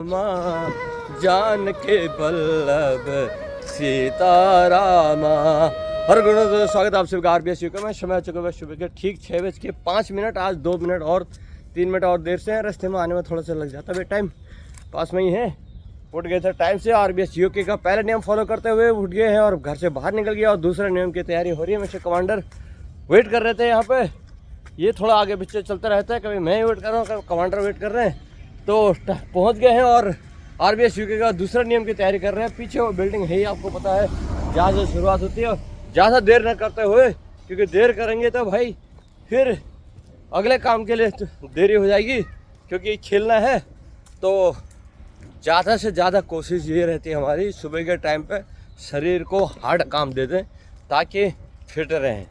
जान के बल्लभ सीतारामा। हर गुण स्वागत आप सभी का आरबीएस यूके में। समय चुका है सुबह के ठीक 6:05। आज 2 मिनट और 3 मिनट और देर से हैं। रास्ते में आने में थोड़ा सा लग जाता है, टाइम पास में ही है। उठ गए थे टाइम से। आरबीएस यूके का पहले नियम फॉलो करते हुए उठ गए हैं और घर से बाहर निकल गया और दूसरे नियम की तैयारी हो रही है। मिस्टर कमांडर वेट कर रहे थे यहाँ पे। ये थोड़ा आगे पीछे चलता रहता है, कभी मैं ही वेट कर रहा हूँ, कभी कमांडर वेट कर रहे हैं। तो पहुँच गए हैं और आरबीएस यूके का दूसरा नियम की तैयारी कर रहे हैं। पीछे वो बिल्डिंग है ही, आपको पता है, जहाँ से शुरुआत होती है। ज़्यादा देर न करते हुए, क्योंकि देर करेंगे तो भाई फिर अगले काम के लिए देरी हो जाएगी, क्योंकि खेलना है। तो ज़्यादा से ज़्यादा कोशिश ये रहती है हमारी, सुबह के टाइम पे शरीर को हार्ड काम दे दें ताकि फिट रहें।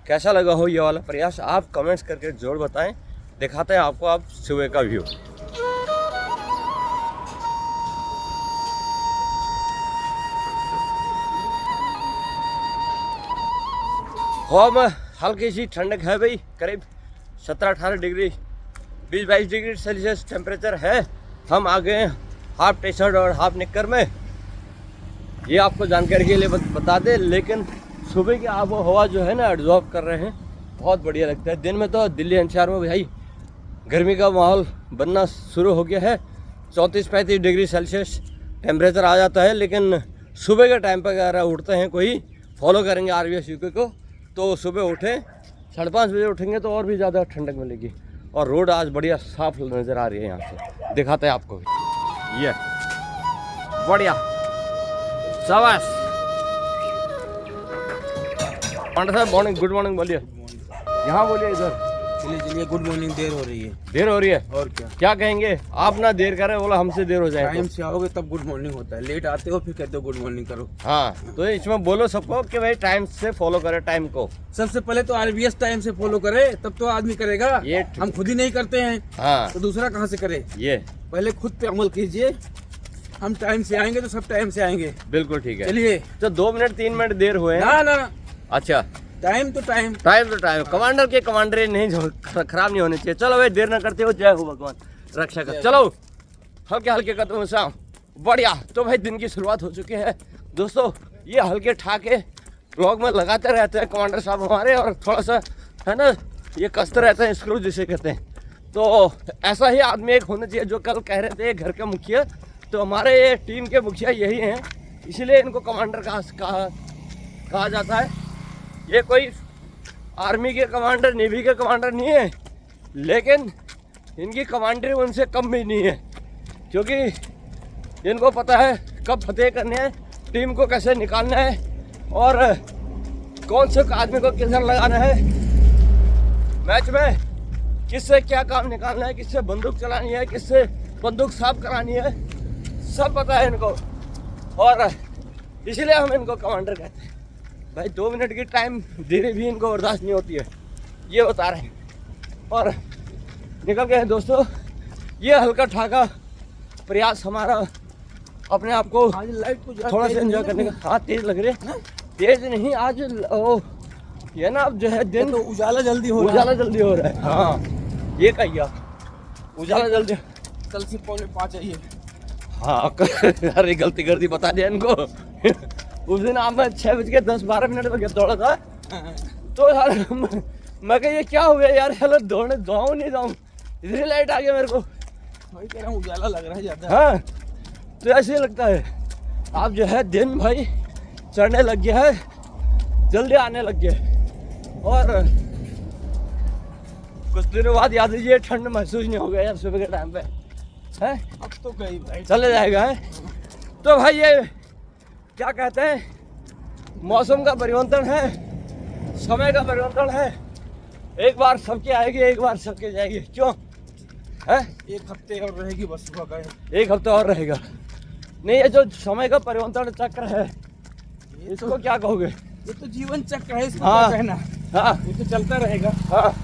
कैसा लगा हो ये वाला प्रयास, आप कमेंट्स करके ज़रूर बताएं। दिखाते हैं आपको आप सुबह का व्यू। हवा में हल्की सी ठंडक है भाई, करीब 17-18 डिग्री 20-22 डिग्री सेल्सियस टेम्परेचर है। हम आ गए हाफ टी शर्ट और हाफ निक्कर में, ये आपको जानकारी के लिए बता दें। लेकिन सुबह की आबो हवा जो है ना, एब्जॉर्ब कर रहे हैं, बहुत बढ़िया लगता है। दिन में तो दिल्ली एनसीआर में भाई गर्मी का माहौल बनना शुरू हो गया है। 34-35 डिग्री सेल्सियस टेम्परेचर आ जाता है। लेकिन सुबह के टाइम पर अगर उठते हैं, कोई फॉलो करेंगे आरबीएस यूके को, तो सुबह उठें 5:30 बजे उठेंगे तो और भी ज़्यादा ठंडक मिलेगी। और रोड आज बढ़िया साफ नज़र आ रही है। यहाँ से दिखाते हैं आपको भी, ये बढ़िया शाबाश। पांडे साहब मॉर्निंग, गुड मॉर्निंग बोलिए। यहाँ बोलिए, इधर चलिए गुड मॉर्निंग। देर हो रही है। देर हो रही है और क्या कहेंगे आप? ना देर करें, बोला हमसे देर हो जाए। टाइम से आओगे तब गुड मॉर्निंग होता है, लेट आते हो फिर कहते हो गुड मॉर्निंग करो। हाँ, तो इसमें बोलो सबको कि भाई टाइम से फॉलो करें टाइम को। सबसे पहले तो आरबीएस टाइम से फॉलो करे, तब तो आदमी करेगा। ये हम खुद ही नहीं करते हैं, हाँ, तो दूसरा कहाँ से करे? ये पहले खुद पे अमल कीजिए। हम टाइम से आएंगे तो सब टाइम से आएंगे। बिल्कुल ठीक है। चलिए, तो 2 मिनट 3 मिनट देर हुए हैं। ना अच्छा, टाइम तो टाइम। कमांडर के कमांडर नहीं खराब नहीं होने चाहिए। चलो भाई, देर ना करते हो, जय हो भगवान रक्षा कर। चलो हल्के हल्के कदमों से बढ़िया। तो भाई दिन की शुरुआत हो चुकी है दोस्तों। ये हल्के ठाके ब्लॉग में लगाते रहते हैं कमांडर साहब हमारे, और थोड़ा सा है ना, ये कसते रहते हैं, स्क्रू जिसे कहते हैं। तो ऐसा ही आदमी एक होना चाहिए, जो कल कह रहे थे घर के मुखिया। तो हमारे ये टीम के मुखिया यही हैं, इसीलिए इनको कमांडर कहा जाता है। ये कोई आर्मी के कमांडर, नेवी के कमांडर नहीं है, लेकिन इनकी कमांडरी उनसे कम भी नहीं है, क्योंकि इनको पता है कब फतेह करने है, टीम को कैसे निकालना है, और कौन से आदमी को किधर लगाना है मैच में, किससे क्या काम निकालना है, किससे बंदूक चलानी है, किससे बंदूक साफ करानी है, सब पता है इनको। और इसीलिए हम इनको कमांडर कहते हैं। भाई 2 मिनट की टाइम देरी भी इनको बर्दाश्त नहीं होती है, ये बता रहे हैं। और निकल गए हैं दोस्तों। ये हल्का ठाका प्रयास हमारा अपने आप को लाइट को थोड़ा सा एंजॉय करने का। हाँ, तेज लग रही है। तेज नहीं, आज ये ना, अब जो है दिन तो उजाला जल्दी हो रहा है। हाँ, ये कहिए आप, उजाला जल्दी। कल से 4:45 चाहिए। हाँ, अरे गलती कर दी, बता दिया इनको। उस दिन आप मैं 6:10-12 में दौड़ा था, तो यार मैं कह ये क्या हो गया यार, चलो दौड़ने जाऊँ नहीं जाऊँ, इधर लाइट आ गया मेरे को। वही कह रहा हूँ, उजाला लग रहा है ज़्यादा। हाँ, तो ऐसे ही लगता है। आप जो है दिन भाई चढ़ने लग गया है, जल्दी आने लग गया है। और कुछ दिनों बाद याद लीजिए, ठंड महसूस नहीं हो गया यार सुबह के टाइम पे है। अब तो कहीं भाई चले जाएगा है। तो भाई ये क्या कहते हैं, मौसम का परिवर्तन है, समय का परिवर्तन है। एक बार सबके आएगी, एक बार सबके जाएगी। क्यों है? 1 हफ्ते और रहेगी बस सुबह का। 1 हफ्ता और रहेगा। नहीं, ये जो समय का परिवर्तन चक्र है, इसको क्या कहोगे? ये तो जीवन चक्र है, इसको हाँ, क्या कहना। हाँ, ये तो चलता रहेगा। हाँ,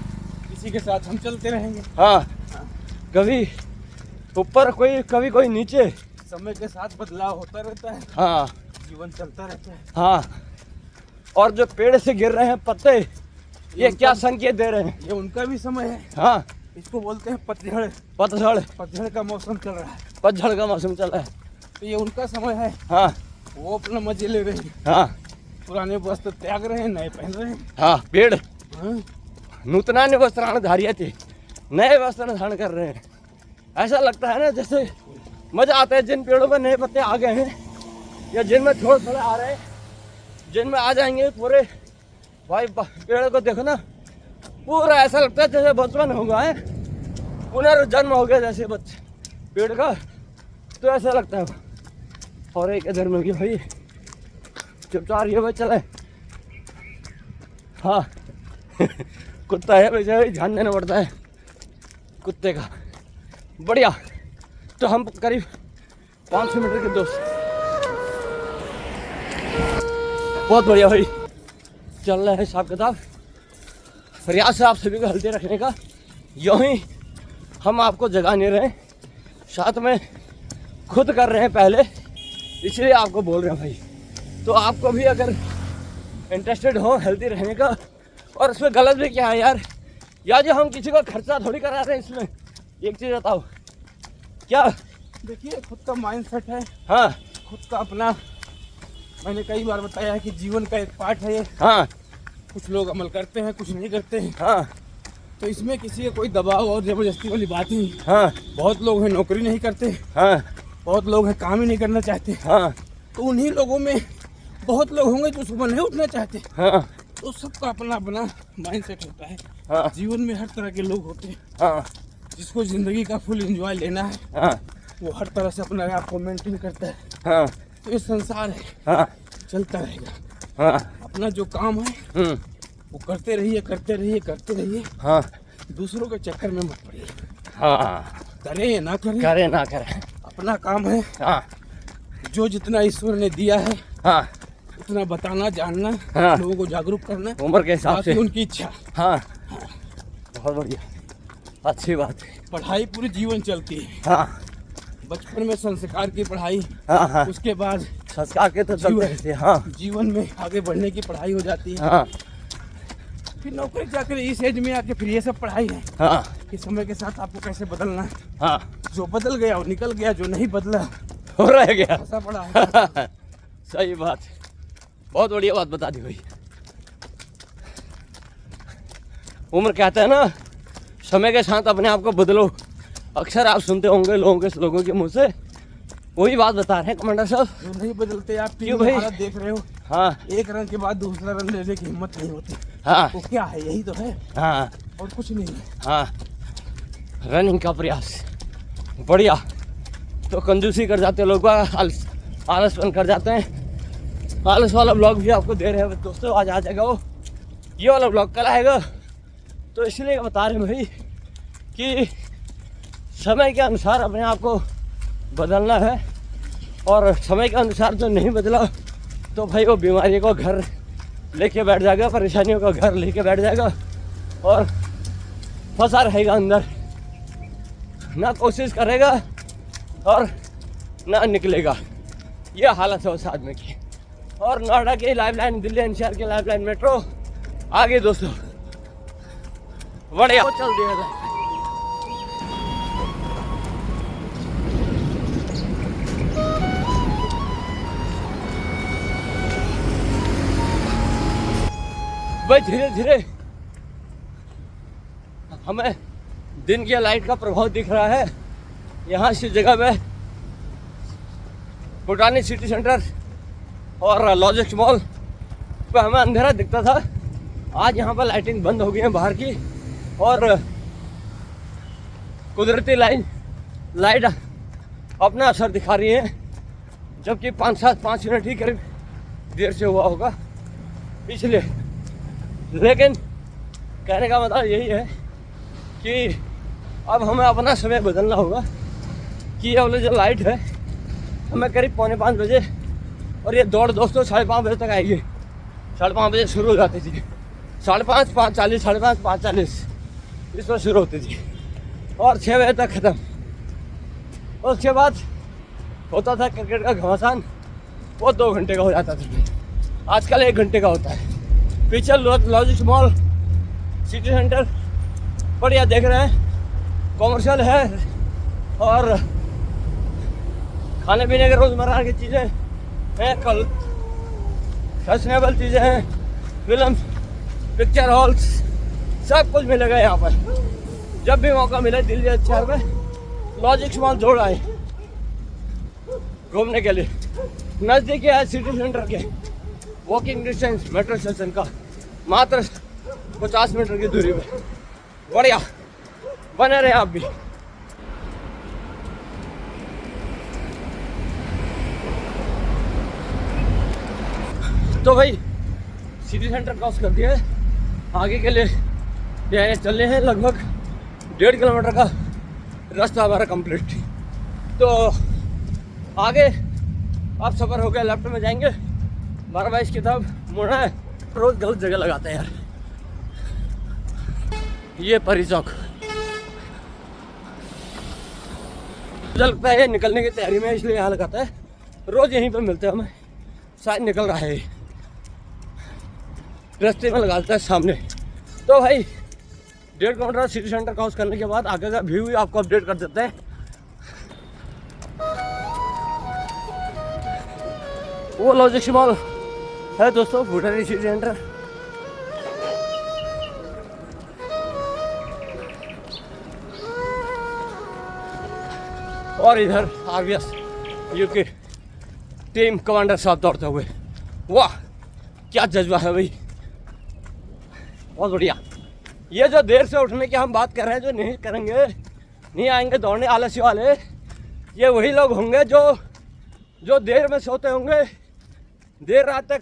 इसी के साथ हम चलते रहेंगे। हाँ, कभी ऊपर कोई, कभी कोई नीचे, समय के साथ बदलाव होता रहता है। हाँ, जीवन चलता रहता है। हाँ। और जो पेड़ से गिर रहे हैं पत्ते, ये क्या संकेत दे रहे हैं? ये उनका भी समय है। हाँ, इसको बोलते हैं पतझड़। पतझड़। पतझड़ का मौसम चल रहा है। पतझड़ का मौसम चल रहा है। तो ये उनका समय है। हाँ वो अपना मजे ले रहे हैं। हाँ पुराने वस्त्र त्याग रहे हैं, नए पहन रहे हैं। हाँ पेड़ हाँ? नूतनान्य वस्त्राण धार्यते, नए वस्त्र धारण कर रहे हैं। ऐसा लगता है ना जैसे मजा आता है जिन पेड़ों में नए पत्ते आ गए हैं या जिनमें थोड़े थोड़े आ रहे हैं, जिनमें आ जाएंगे पूरे भाई पेड़ को देखो ना, पूरा ऐसा लगता है जैसे बचपन हो गया है, पुनर्जन्म हो गया जैसे बच्चे पेड़ का, तो ऐसा लगता है। और एक इधर मिल गई भाई, चुपचाप ये भाई चले। हाँ कुत्ता है वैसे भाई, ध्यान देना पड़ता है कुत्ते का। बढ़िया। तो हम करीब 500 मीटर के दोस्त, बहुत बढ़िया भाई चल रहा है हिसाब किताब। प्रयास है आप सभी को हेल्दी रखने का, यूँ ही हम आपको जगा नहीं रहे, साथ में खुद कर रहे हैं पहले, इसलिए आपको बोल रहे हैं भाई। तो आपको भी अगर इंटरेस्टेड हो हेल्दी रहने का, और इसमें गलत भी क्या है यार, या जो हम किसी को खर्चा थोड़ी करा रहे हैं इसमें, एक चीज़ बताओ क्या। देखिए खुद का माइंडसेट है। हाँ खुद का अपना, मैंने कई बार बताया है कि जीवन का एक पार्ट है ये। हाँ कुछ लोग अमल करते हैं, कुछ नहीं करते हैं। हाँ तो इसमें किसी का कोई दबाव और ज़बरदस्ती वाली बात नहीं। हाँ बहुत लोग हैं नौकरी नहीं करते, हाँ बहुत लोग हैं काम ही नहीं करना चाहते। हाँ तो उन्हीं लोगों में बहुत लोग होंगे जो सुबह नहीं उठना चाहते। हाँ तो सबका अपना अपना माइंडसेट होता है। हाँ जीवन में हर तरह के लोग होते हैं। हाँ जिसको ज़िंदगी का फुल एंजॉय लेना है, हाँ वो हर तरह से अपने आप को मेंटेन करता है। हाँ तो ये संसार है, हाँ चलता रहेगा। हाँ अपना जो काम है वो करते रहिए, करते रहिए, करते रहिए। हाँ दूसरों के चक्कर में मत पड़िए। हाँ करें या ना करें, करे ना करे। अपना काम है। हाँ जो जितना ईश्वर ने दिया है हाँ उतना बताना, जानना, हाँ। लोगों को जागरूक करना, उम्र के हिसाब से। बाकी उनकी इच्छा। हाँ बहुत बढ़िया, अच्छी बात है। पढ़ाई पूरी जीवन चलती है। हाँ बचपन में संस्कार की पढ़ाई, हाँ हाँ उसके बाद संस्कार के तो चलते रहते हैं। हाँ जीवन में आगे बढ़ने की पढ़ाई हो जाती है। हाँ फिर नौकरी चाकरी, इस एज में आके फिर ये सब पढ़ाई है हाँ कि समय के साथ आपको कैसे बदलना है। हाँ जो बदल गया वो निकल गया, जो नहीं बदला हो रह गया। ऐसा पड़ा है। सही बात है, बहुत बढ़िया बात बता दी भाई। उम्र कहता है ना, समय के साथ अपने आप को बदलो। अक्सर आप सुनते होंगे लोगों के मुंह से, वही बात बता रहे हैं कमांडर साहब। जो नहीं बदलते, आप क्यों टीम भाई? भारत देख रहे हो, हाँ एक रन के बाद दूसरा रन लेने की हिम्मत नहीं होती। हाँ वो क्या है, यही तो है हाँ और कुछ नहीं है। हाँ रनिंग का प्रयास बढ़िया। तो कंजूसी कर जाते हैं लोग, आलसपन कर जाते हैं। आलस वाला ब्लॉग भी आपको दे रहे हैं दोस्तों, आज आ जाएगा वो। ये वाला ब्लॉग कल आएगा, तो इसलिए बता रहे हैं भाई कि समय के अनुसार अपने आप को बदलना है, और समय के अनुसार जो नहीं बदला तो भाई वो बीमारी को घर लेके बैठ जाएगा, परेशानियों का घर लेके बैठ जाएगा और फंसा रहेगा अंदर, ना कोशिश करेगा और ना निकलेगा। ये हालत है उस आदमी की। और नोएडा की लाइफलाइन, दिल्ली एनसीआर की लाइफलाइन मेट्रो आगे दोस्तों बढ़िया चल दिया था। भाई धीरे धीरे हमें दिन की लाइट का प्रभाव दिख रहा है। यहाँ से जगह में भूटानी सिटी सेंटर और लॉजिस्ट मॉल पे हमें अंधेरा दिखता था, आज यहाँ पर लाइटिंग बंद हो गई है बाहर की, और कुदरती लाइट अपना असर दिखा रही है। जबकि 5 मिनट ही करीब देर से हुआ होगा इसलिए। लेकिन कहने का मतलब यही है कि अब हमें अपना समय बदलना होगा कि ये वाली जो लाइट है हमें करीब 4:45 बजे, और ये दौड़ दोस्तों 5:30 बजे तक आएगी। 5:30 बजे शुरू हो जाती थी, 5:30, 5:40, 5:30, 5:40 इस पर शुरू होती थी और 6 बजे तक ख़त्म। उसके बाद होता था क्रिकेट का घमासान, वो 2 घंटे का हो जाता था, आजकल 1 घंटे का होता है। पीछे लॉजिस्ट मॉल सिटी सेंटर बढ़िया देख रहे हैं, कॉमर्शियल है और खाने पीने के रोज़मर्रा की चीज़ें हैं, कल फैशनेबल चीज़ें हैं, फिल्म, पिक्चर हॉल्स, सब कुछ मिलेगा यहाँ पर। जब भी मौका मिले दिल्ली शहर में लॉजिक्स मॉल जोड़ आए घूमने के लिए। नज़दीक है सिटी सेंटर के, वॉकिंग डिस्टेंस मेट्रो स्टेशन का मात्र 50 मीटर की दूरी पे। बढ़िया, बने रहे आप भी। तो भाई सिटी सेंटर क्रॉस कर दिया है, आगे के लिए यहाँ चलने हैं लगभग 1.5 किलोमीटर का रास्ता हमारा कंप्लीट। तो आगे आप सफ़र हो गया, लेफ्ट में जाएंगे 12-22 की तरफ मुड़ना है। रोज़ गलत जगह लगाते हैं यार। ये परी चौक लगता है निकलने की तैयारी में, इसलिए यहाँ लगाता है। रोज़ यहीं पे मिलते हैं हमें, शायद निकल रहा है, रास्ते में लगाता है सामने। तो भाई 1.5 किलोमीटर सिटी सेंटर क्रॉस करने के बाद आगे का व्यू भी आपको अपडेट कर देते हैं। वो लॉजिक्स मॉल है दोस्तों, भूटानी सिटी सेंटर। और इधर आरबीएस यूके टीम कमांडर साहब दौड़ते हुए। वाह क्या जज्बा है भाई, बहुत बढ़िया। ये जो देर से उठने की हम बात कर रहे हैं, जो नहीं करेंगे, नहीं आएंगे दौड़ने आलसी वाले, ये वही लोग होंगे जो देर में सोते होंगे, देर रात तक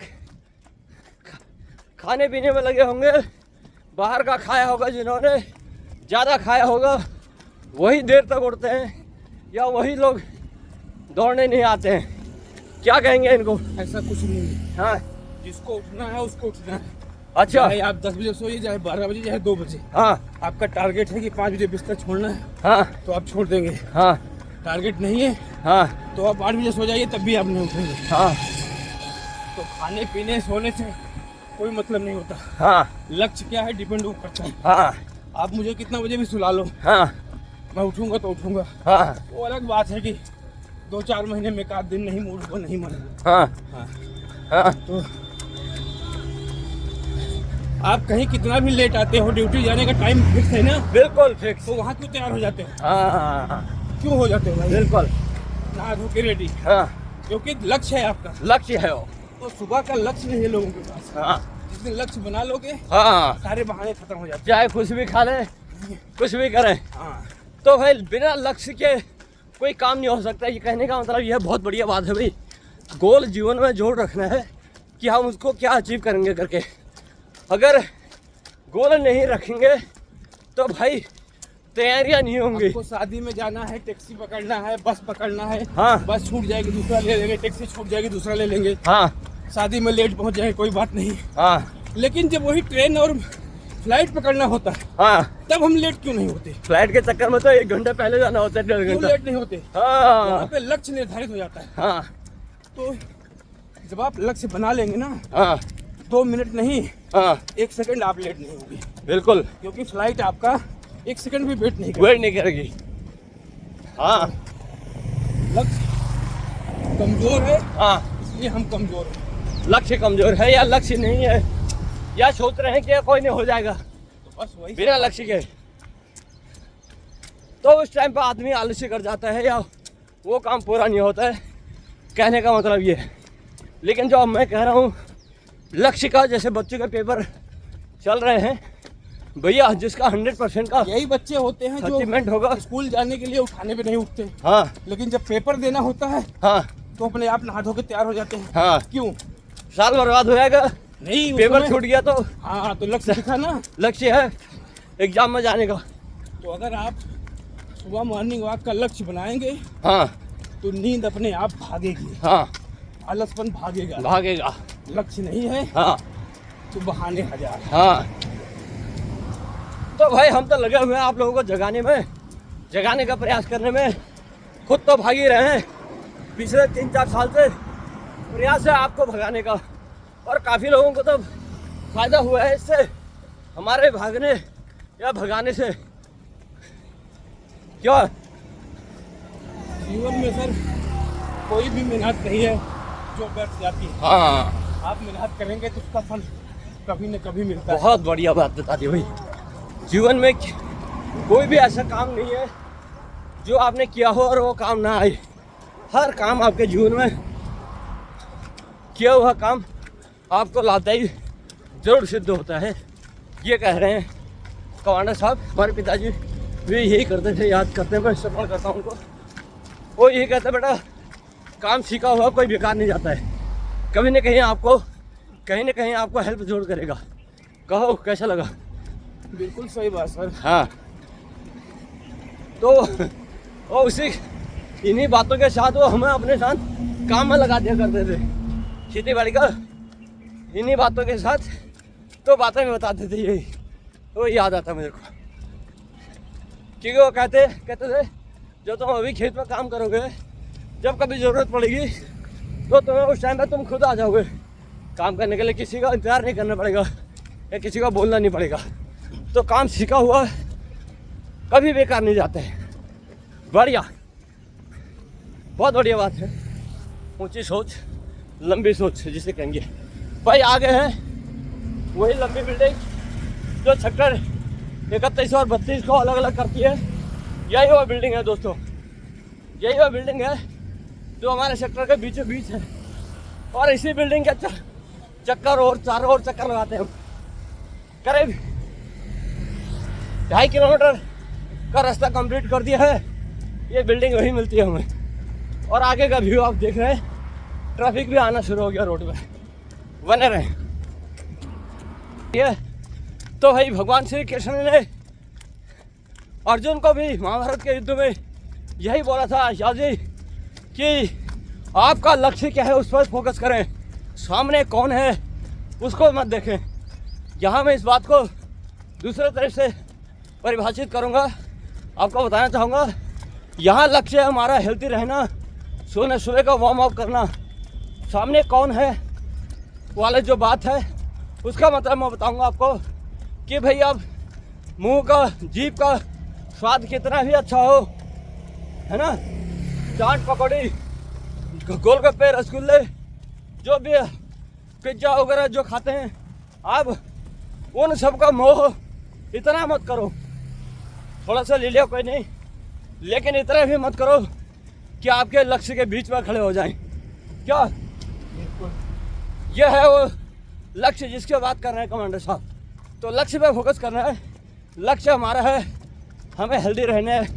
खाने पीने में लगे होंगे, बाहर का खाया होगा, जिन्होंने ज़्यादा खाया होगा वही देर तक उठते हैं, या वही लोग दौड़ने नहीं आते हैं। क्या कहेंगे इनको? ऐसा कुछ नहीं है। हाँ, जिसको उठना है उसको उठना है। अच्छा, चाहे आप 10 बजे सोइए, चाहे 12 बजे, चाहे 2 बजे। हाँ आपका टारगेट है कि 5 बजे बिस्तर छोड़ना है, हाँ तो आप छोड़ देंगे। हाँ टारगेट नहीं है हाँ तो आप 8 बजे सो जाइए, तब भी आप नहीं उठेंगे। हाँ तो खाने पीने सोने से कोई मतलब नहीं होता। हाँ लक्ष्य क्या है डिपेंड करता है। हाँ आप मुझे कितना बजे भी सुला लो, हाँ मैं उठूंगा तो उठूंगा। हाँ वो अलग बात है कि 2-4 महीने में 1 दिन नहीं मूड को नहीं मानेगा। हाँ हाँ, हाँ तो आप कहीं कितना भी लेट आते हो, ड्यूटी जाने का टाइम फिक्स है ना, बिल्कुल फिक्स। तो वहाँ क्यों तैयार हो जाते हो? हाँ क्यों हो जाते हो भाई? बिल्कुल। नहा धो के रेडी, हाँ, क्योंकि लक्ष्य है आपका। लक्ष्य है वो। तो सुबह का लक्ष्य नहीं है लोगों के पास। हाँ जिस दिन लक्ष्य बना लोगे, हाँ, सारे बहाने खत्म हो जाते चाहे कुछ भी खा लें, कुछ भी करें। हैं। हाँ, तो भाई बिना लक्ष्य के कोई काम नहीं हो सकता। ये कहने का मतलब यह बहुत बढ़िया बात है भाई। गोल जीवन में जोड़ रखना है कि हम उसको क्या अचीव करेंगे करके। अगर गोल नहीं रखेंगे तो भाई तैयारियां नहीं होंगी। आपको शादी में जाना है, टैक्सी पकड़ना है, बस पकड़ना है। हाँ। बस छूट जाएगी दूसरा ले लेंगे, टैक्सी छूट जाएगी दूसरा ले लेंगे। हाँ शादी में लेट पहुंच जाए कोई बात नहीं, हाँ लेकिन जब वही ट्रेन और फ्लाइट पकड़ना होता है, हाँ, तब हम लेट क्यों नहीं होते? फ्लाइट के चक्कर में तो 1 घंटे पहले जाना होता है, 1.5 क्यों घंटा। लेट नहीं होते? हाँ वहाँ पे लक्ष्य निर्धारित हो जाता है। हाँ तो जब आप लक्ष्य बना लेंगे ना, हाँ 2 मिनट नहीं, हाँ 1 सेकंड आप लेट नहीं होंगे, बिल्कुल, क्योंकि फ्लाइट आपका 1 सेकंड भी वेट नहीं करेगी। वेट नहीं करेगी। हाँ लक्ष्य कमजोर है, हाँ, इसलिए हम कमजोर हैं। लक्ष्य कमजोर है या लक्ष्य नहीं है, या सोच रहे हैं कि कोई नहीं हो जाएगा तो बस वही बिना लक्ष्य के, तो उस टाइम पर आदमी आलस्य कर जाता है या वो काम पूरा नहीं होता है। कहने का मतलब ये है। लेकिन जो अब मैं कह रहा हूँ लक्ष्य का, जैसे बच्चों के पेपर चल रहे हैं भैया, जिसका 100% का यही बच्चे होते हैं जो अचीवमेंट होगा। स्कूल जाने के लिए उठाने पे नहीं उठते, हाँ लेकिन जब पेपर देना होता है हाँ तो अपने आप नहा धो के तैयार हो जाते हैं। हाँ, क्यों? साल बर्बाद हो जाएगा, नहीं, पेपर उसमें- छूट गया तो हाँ, तो लक्ष्य दिखा ना। लक्ष्य है एग्जाम में जाने का। तो अगर आप सुबह मॉर्निंग वॉक का लक्ष्य बनाएंगे हाँ तो नींद अपने आप भागेगी, हाँ आलसपन भागेगा। भागेगा। लक्ष्य नहीं है हाँ तो बहाने हजार। हाँ, तो भाई हम तो लगे हुए हैं आप लोगों को जगाने में, जगाने का प्रयास करने में। खुद तो भाग ही रहे हैं, पिछले 3-4 साल से प्रयास है आपको भगाने का, और काफ़ी लोगों को तो फायदा हुआ है इससे, हमारे भागने या भगाने से। क्या? जीवन में सर कोई भी मेहनत नहीं है जो व्यर्थ जाती है। हाँ, आप मेहनत करेंगे तो उसका फल कभी न कभी मिलता है। बहुत बढ़िया बात बता दी भाई। जीवन में कोई भी ऐसा काम नहीं है जो आपने किया हो और वो काम ना आए। हर काम आपके जीवन में किया हुआ काम आपको लाभदायी जरूर सिद्ध होता है। ये कह रहे हैं कमांडर साहब। हमारे पिताजी भी यही करते थे, याद करते हैं, मैं सफल करता हूँ उनको। वो यही कहते बेटा काम सीखा हुआ कोई बेकार नहीं जाता है, कभी न कहीं आपको हेल्प जरूर करेगा। कहो कैसा लगा? बिल्कुल सही बात सर। हाँ, तो वो उसी इन्हीं बातों के साथ वो हमें अपने साथ काम में लगा दिया करते थे खेती बाड़ी का। इन्हीं बातों के साथ तो बातें में बताते थे, यही वो याद आता मेरे को। क्योंकि वो कहते थे जो तुम अभी खेत में काम करोगे, जब कभी ज़रूरत पड़ेगी तो तुम्हें उस टाइम पे तुम खुद आ जाओगे काम करने के लिए। किसी का इंतज़ार नहीं करना पड़ेगा या किसी का बोलना नहीं पड़ेगा। तो काम सीखा हुआ कभी बेकार नहीं जाता है। बढ़िया, बहुत बढ़िया बात है। ऊंची सोच, लंबी सोच जिसे कहेंगे। भाई आगे है वही लंबी बिल्डिंग जो सेक्टर 31 और 32 को अलग अलग करती है। यही वो बिल्डिंग है दोस्तों, यही वो बिल्डिंग है जो हमारे सेक्टर के बीचों बीच है। और इसी बिल्डिंग के चक्कर और चारों ओर चक्कर लगाते हैं हम। करीब 2.5 किलोमीटर का रास्ता कंप्लीट कर दिया है। ये बिल्डिंग वही मिलती है हमें। और आगे का व्यू आप देख रहे हैं, ट्रैफिक भी आना शुरू हो गया रोड पे। बने रहे ये तो भाई भगवान श्री कृष्ण ने अर्जुन को भी महाभारत के युद्ध में यही बोला था शाह जी कि आपका लक्ष्य क्या है उस पर फोकस करें, सामने कौन है उसको मत देखें। यहाँ मैं इस बात को दूसरे तरह से परिभाषित करूँगा, आपको बताना चाहूँगा। यहाँ लक्ष्य है हमारा हेल्थी रहना, सोने सुबह का वार्म अप करना। सामने कौन है वाले जो बात है उसका मतलब मैं बताऊँगा आपको कि भाई अब मुंह का जीभ का स्वाद कितना भी अच्छा हो, है ना, चाट पकौड़ी गोलगप्पे रसगुल्ले जो भी पिज्ज़ा वगैरह जो खाते हैं, आप उन सब का मोह इतना मत करो। थोड़ा सा ले लिया कोई नहीं, लेकिन इतना भी मत करो कि आपके लक्ष्य के बीच में खड़े हो जाएं। क्या यह है वो लक्ष्य जिसकी बात कर रहे हैं कमांडर साहब। तो लक्ष्य पे फोकस करना है। लक्ष्य हमारा है हमें हेल्दी रहना है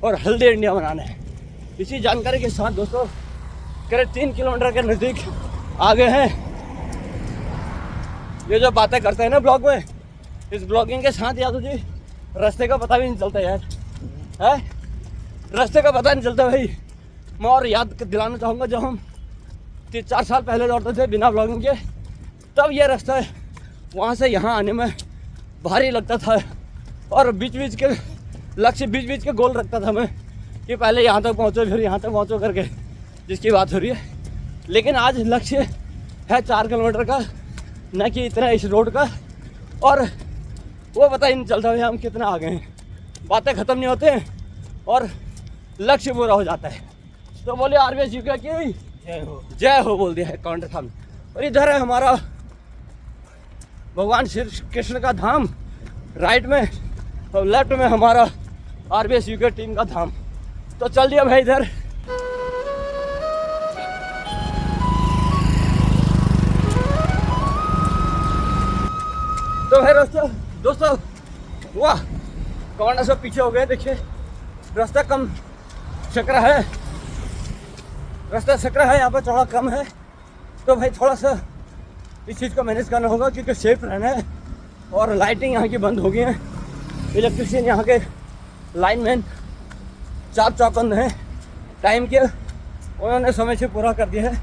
और हेल्दी इंडिया बनाना है। इसी जानकारी के साथ दोस्तों करीब 3 किलोमीटर के नज़दीक आगे हैं। ये जो बातें करते हैं ना ब्लॉग में, इस ब्लॉगिंग के साथ यादव जी रास्ते का पता भी नहीं चलता यार, है रास्ते का पता नहीं चलता भाई। मैं और याद दिलाना चाहूँगा, जब हम 3-4 साल पहले दौड़ते थे बिना ब्लॉगिंग के, तब ये रास्ता वहाँ से यहाँ आने में भारी लगता था और बीच बीच के लक्ष्य बीच बीच के गोल रखता था मैं कि पहले यहाँ तक पहुँचो फिर यहाँ तक पहुँचो करके, जिसकी बात हो रही है। लेकिन आज लक्ष्य है 4 किलोमीटर का, न कि इतना इस रोड का, और वो पता ही नहीं चलता भाई हम कितना आगे हैं। बातें ख़त्म नहीं होते हैं और लक्ष्य पूरा हो जाता है। तो बोले आरबीएस यूके की जय हो बोल दिया है काउंटर साहब। और इधर है हमारा भगवान श्री कृष्ण का धाम, राइट में और लेफ्ट में हमारा आरबीएस यूके टीम का धाम। तो चल दिया भाई इधर। तो भाई दोस्तों वाह, कमांडर सब पीछे हो गए। देखिए रास्ता कम सकरा है, रास्ता सकरा है, यहाँ पर थोड़ा कम है। तो भाई थोड़ा सा इस चीज़ को मैनेज करना होगा क्योंकि सेफ रहना है। और लाइटिंग यहाँ की बंद हो गई है, इलेक्ट्रिशियन यहाँ के लाइनमैन चाप चौकंद हैं टाइम के, उन्होंने समय से पूरा कर दिया है,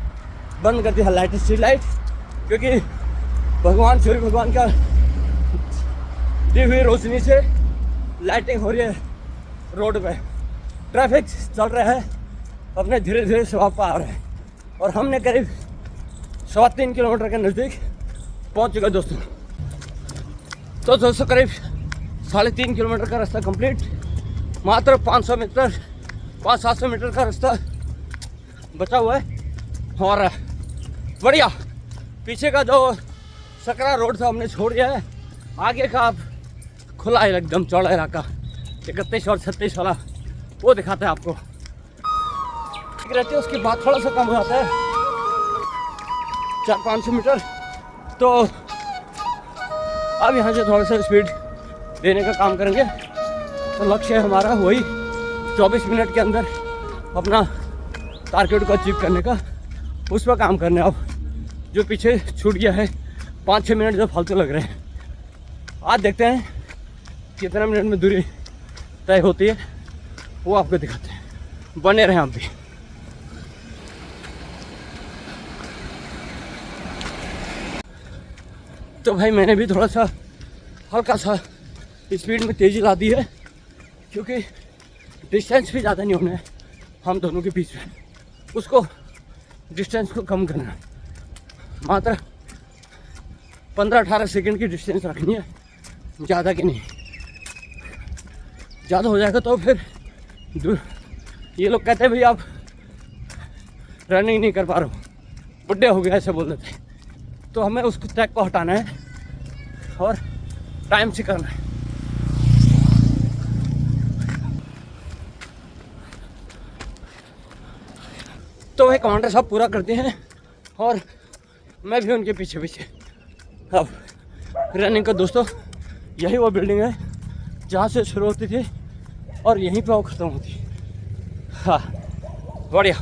बंद कर दिया है लाइट, स्ट्रीट लाइट, क्योंकि भगवान सूर्य भगवान का दी हुई रोशनी से लाइटिंग हो रही है रोड पे। ट्रैफिक चल रहा है अपने धीरे धीरे स्वभाव पर आ रहा है और हमने करीब 3.25 किलोमीटर के नज़दीक पहुंच चुका दोस्तों। तो दोस्तों करीब 3.5 किलोमीटर का रास्ता कंप्लीट मात्र 500-700 मीटर का रास्ता बचा हुआ है। और बढ़िया, पीछे का जो सकरा रोड था हमने छोड़ दिया है, आगे का आप खुला है एकदम चौड़ा इलाका 31 और 36 वाला वो दिखाता है आपको। रहते हैं उसके बाद थोड़ा सा कम हो जाता है 400-500 मीटर। तो अब यहाँ से थोड़ा सा स्पीड देने का काम करेंगे। तो लक्ष्य है हमारा वही 24 मिनट के अंदर अपना टारगेट को अचीव करने का, उस पर काम करने। अब जो पीछे छूट गया है 5-6 मिनट जो फालतू लग रहे हैं, आज देखते हैं कितना मिनट में दूरी तय होती है, वो आपको दिखाते हैं। बने रहें आप भी। तो भाई मैंने भी थोड़ा सा हल्का सा स्पीड में तेज़ी ला दी है, क्योंकि डिस्टेंस भी ज़्यादा नहीं होना है हम दोनों के बीच में, उसको डिस्टेंस को कम करना है। मात्र 15-18 सेकंड की डिस्टेंस रखनी है, ज़्यादा की नहीं। ज़्यादा हो जाएगा तो फिर ये लोग कहते हैं भाई आप रनिंग नहीं कर पा रहे हो, बुढ़े हो गए, ऐसे बोल देते हैं। तो हमें उस ट्रैक को हटाना है और टाइम से करना है। तो वह कमांडर साहब पूरा करते हैं और मैं भी उनके पीछे पीछे। अब रनिंग का दोस्तों यही वो बिल्डिंग है जहाँ से शुरू होती थी और यहीं पे वो ख़त्म होती। हाँ बढ़िया,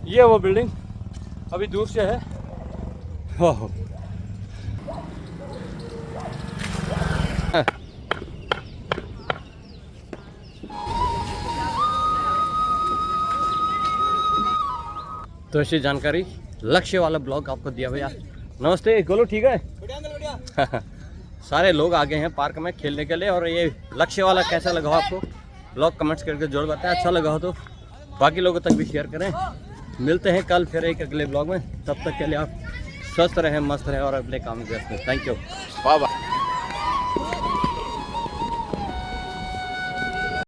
ये वो बिल्डिंग अभी दूर से है। हो तो ऐसी जानकारी लक्ष्य वाला ब्लॉग आपको दिया भैया। नमस्ते गोलू, ठीक है? बढ़िया। सारे लोग आ गए हैं पार्क में खेलने के लिए। और ये लक्ष्य वाला कैसा लगा आपको ब्लॉग कमेंट्स करके जरूर बताएं। अच्छा लगा हो तो बाकी लोगों तक भी शेयर करें। मिलते हैं कल फिर एक अगले ब्लॉग में, तब तक के लिए आप स्वस्थ रहें, मस्त रहें और अपने काम में व्यस्त रहें। Thank you, bye bye.